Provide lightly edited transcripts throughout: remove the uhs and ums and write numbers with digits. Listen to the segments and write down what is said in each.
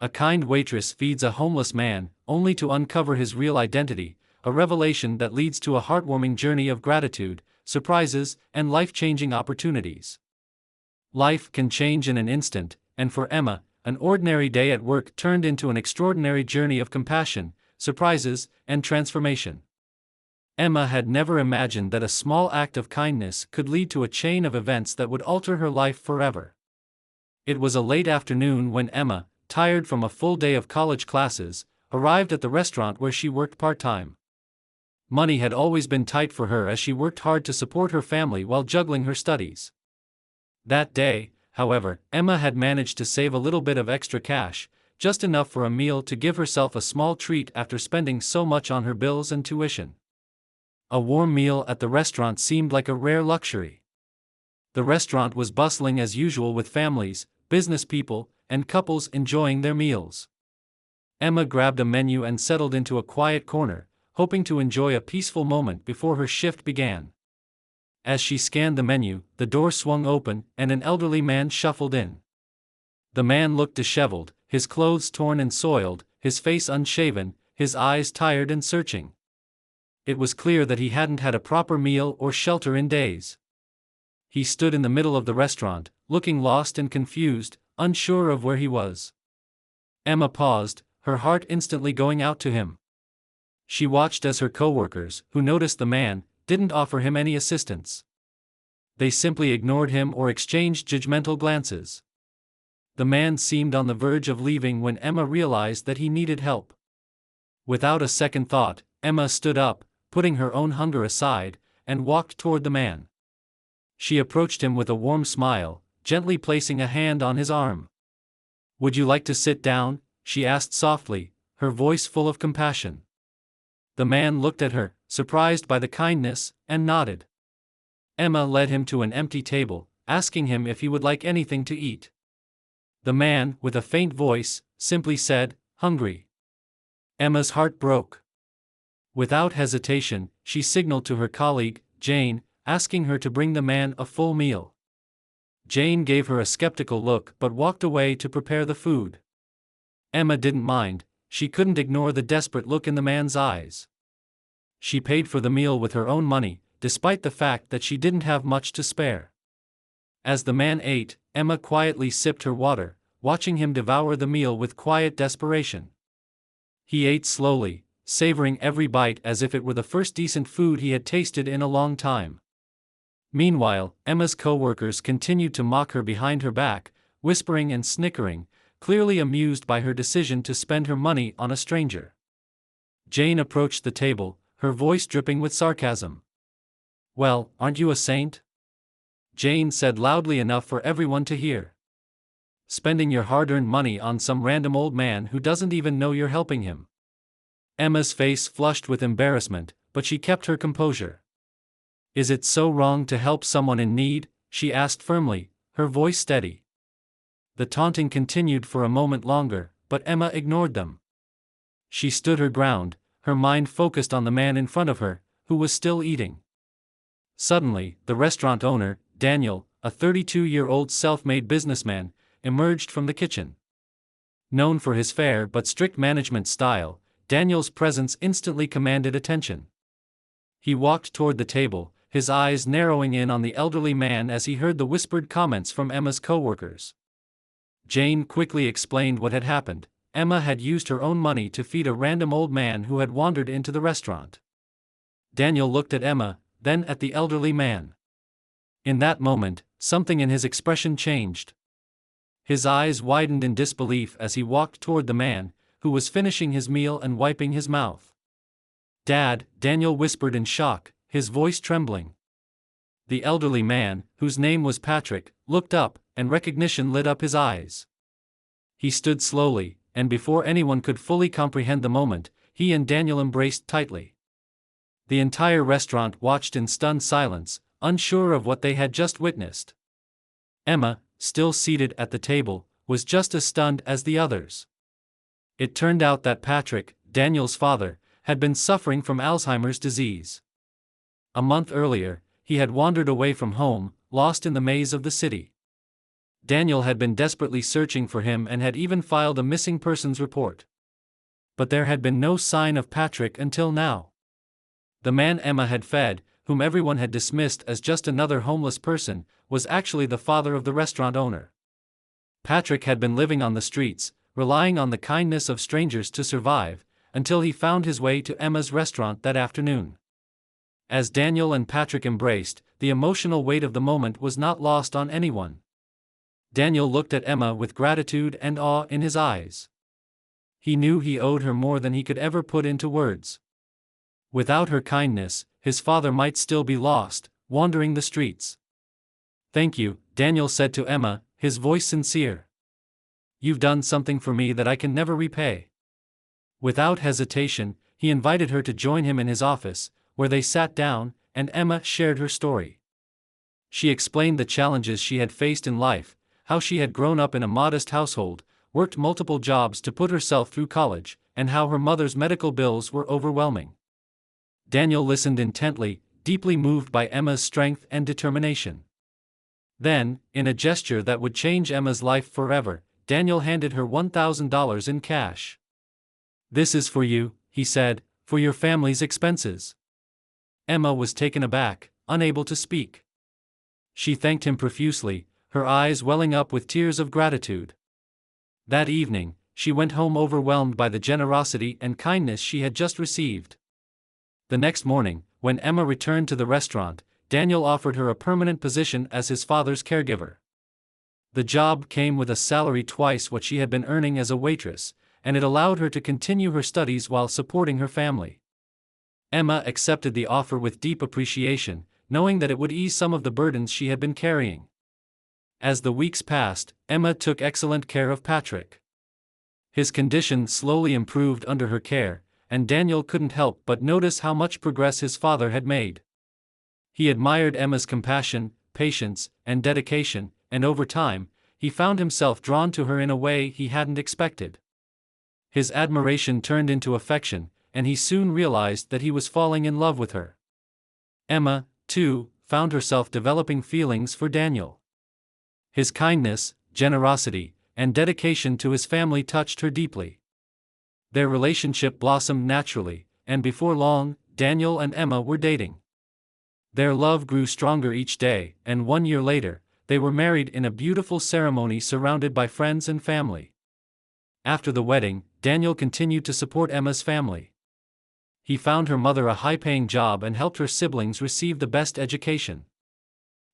A kind waitress feeds a homeless man, only to uncover his real identity, a revelation that leads to a heartwarming journey of gratitude, surprises, and life-changing opportunities. Life can change in an instant, and for Emma, an ordinary day at work turned into an extraordinary journey of compassion, surprises, and transformation. Emma had never imagined that a small act of kindness could lead to a chain of events that would alter her life forever. It was a late afternoon when Emma, tired from a full day of college classes, arrived at the restaurant where she worked part-time. Money had always been tight for her as she worked hard to support her family while juggling her studies. That day, however, Emma had managed to save a little bit of extra cash, just enough for a meal to give herself a small treat after spending so much on her bills and tuition. A warm meal at the restaurant seemed like a rare luxury. The restaurant was bustling as usual with families, business people, and couples enjoying their meals. Emma grabbed a menu and settled into a quiet corner, hoping to enjoy a peaceful moment before her shift began. As she scanned the menu, the door swung open and an elderly man shuffled in. The man looked disheveled, his clothes torn and soiled, his face unshaven, his eyes tired and searching. It was clear that he hadn't had a proper meal or shelter in days. He stood in the middle of the restaurant, looking lost and confused, unsure of where he was. Emma paused, her heart instantly going out to him. She watched as her coworkers, who noticed the man, didn't offer him any assistance. They simply ignored him or exchanged judgmental glances. The man seemed on the verge of leaving when Emma realized that he needed help. Without a second thought, Emma stood up, putting her own hunger aside, and walked toward the man. She approached him with a warm smile, gently placing a hand on his arm. "Would you like to sit down?" she asked softly, her voice full of compassion. The man looked at her, surprised by the kindness, and nodded. Emma led him to an empty table, asking him if he would like anything to eat. The man, with a faint voice, simply said, "Hungry." Emma's heart broke. Without hesitation, she signaled to her colleague, Jane, asking her to bring the man a full meal. Jane gave her a skeptical look but walked away to prepare the food. Emma didn't mind, she couldn't ignore the desperate look in the man's eyes. She paid for the meal with her own money, despite the fact that she didn't have much to spare. As the man ate, Emma quietly sipped her water, watching him devour the meal with quiet desperation. He ate slowly, savoring every bite as if it were the first decent food he had tasted in a long time. Meanwhile, Emma's co-workers continued to mock her behind her back, whispering and snickering, clearly amused by her decision to spend her money on a stranger. Jane approached the table, her voice dripping with sarcasm. "Well, aren't you a saint?" Jane said loudly enough for everyone to hear. "Spending your hard-earned money on some random old man who doesn't even know you're helping him." Emma's face flushed with embarrassment, but she kept her composure. "Is it so wrong to help someone in need?" she asked firmly, her voice steady. The taunting continued for a moment longer, but Emma ignored them. She stood her ground, her mind focused on the man in front of her, who was still eating. Suddenly, the restaurant owner, Daniel, a 32-year-old self-made businessman, emerged from the kitchen. Known for his fair but strict management style, Daniel's presence instantly commanded attention. He walked toward the table, his eyes narrowing in on the elderly man as he heard the whispered comments from Emma's co-workers. Jane quickly explained what had happened. Emma had used her own money to feed a random old man who had wandered into the restaurant. Daniel looked at Emma, then at the elderly man. In that moment, something in his expression changed. His eyes widened in disbelief as he walked toward the man, who was finishing his meal and wiping his mouth. "Dad," Daniel whispered in shock, his voice trembling. The elderly man, whose name was Patrick, looked up, and recognition lit up his eyes. He stood slowly, and before anyone could fully comprehend the moment, he and Daniel embraced tightly. The entire restaurant watched in stunned silence, unsure of what they had just witnessed. Emma, still seated at the table, was just as stunned as the others. It turned out that Patrick, Daniel's father, had been suffering from Alzheimer's disease. A month earlier, he had wandered away from home, lost in the maze of the city. Daniel had been desperately searching for him and had even filed a missing persons report. But there had been no sign of Patrick until now. The man Emma had fed, whom everyone had dismissed as just another homeless person, was actually the father of the restaurant owner. Patrick had been living on the streets, relying on the kindness of strangers to survive, until he found his way to Emma's restaurant that afternoon. As Daniel and Patrick embraced, the emotional weight of the moment was not lost on anyone. Daniel looked at Emma with gratitude and awe in his eyes. He knew he owed her more than he could ever put into words. Without her kindness, his father might still be lost, wandering the streets. "Thank you," Daniel said to Emma, his voice sincere. "You've done something for me that I can never repay." Without hesitation, he invited her to join him in his office, where they sat down, and Emma shared her story. She explained the challenges she had faced in life, how she had grown up in a modest household, worked multiple jobs to put herself through college, and how her mother's medical bills were overwhelming. Daniel listened intently, deeply moved by Emma's strength and determination. Then, in a gesture that would change Emma's life forever, Daniel handed her $1,000 in cash. "This is for you," he said, "for your family's expenses." Emma was taken aback, unable to speak. She thanked him profusely, her eyes welling up with tears of gratitude. That evening, she went home overwhelmed by the generosity and kindness she had just received. The next morning, when Emma returned to the restaurant, Daniel offered her a permanent position as his father's caregiver. The job came with a salary twice what she had been earning as a waitress, and it allowed her to continue her studies while supporting her family. Emma accepted the offer with deep appreciation, knowing that it would ease some of the burdens she had been carrying. As the weeks passed, Emma took excellent care of Patrick. His condition slowly improved under her care, and Daniel couldn't help but notice how much progress his father had made. He admired Emma's compassion, patience, and dedication, and over time, he found himself drawn to her in a way he hadn't expected. His admiration turned into affection, and he soon realized that he was falling in love with her. Emma, too, found herself developing feelings for Daniel. His kindness, generosity, and dedication to his family touched her deeply. Their relationship blossomed naturally, and before long, Daniel and Emma were dating. Their love grew stronger each day, and 1 year later, they were married in a beautiful ceremony surrounded by friends and family. After the wedding, Daniel continued to support Emma's family. He found her mother a high-paying job and helped her siblings receive the best education.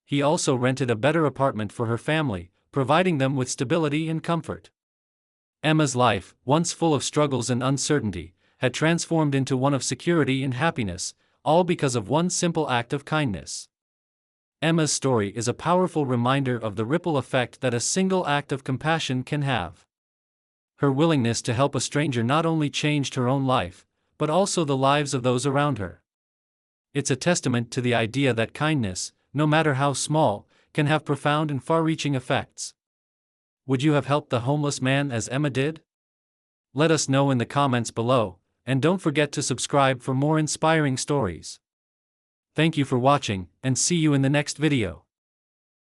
He also rented a better apartment for her family, providing them with stability and comfort. Emma's life, once full of struggles and uncertainty, had transformed into one of security and happiness, all because of one simple act of kindness. Emma's story is a powerful reminder of the ripple effect that a single act of compassion can have. Her willingness to help a stranger not only changed her own life, but also the lives of those around her. It's a testament to the idea that kindness, no matter how small, can have profound and far-reaching effects. Would you have helped the homeless man as Emma did? Let us know in the comments below, and don't forget to subscribe for more inspiring stories. Thank you for watching, and see you in the next video.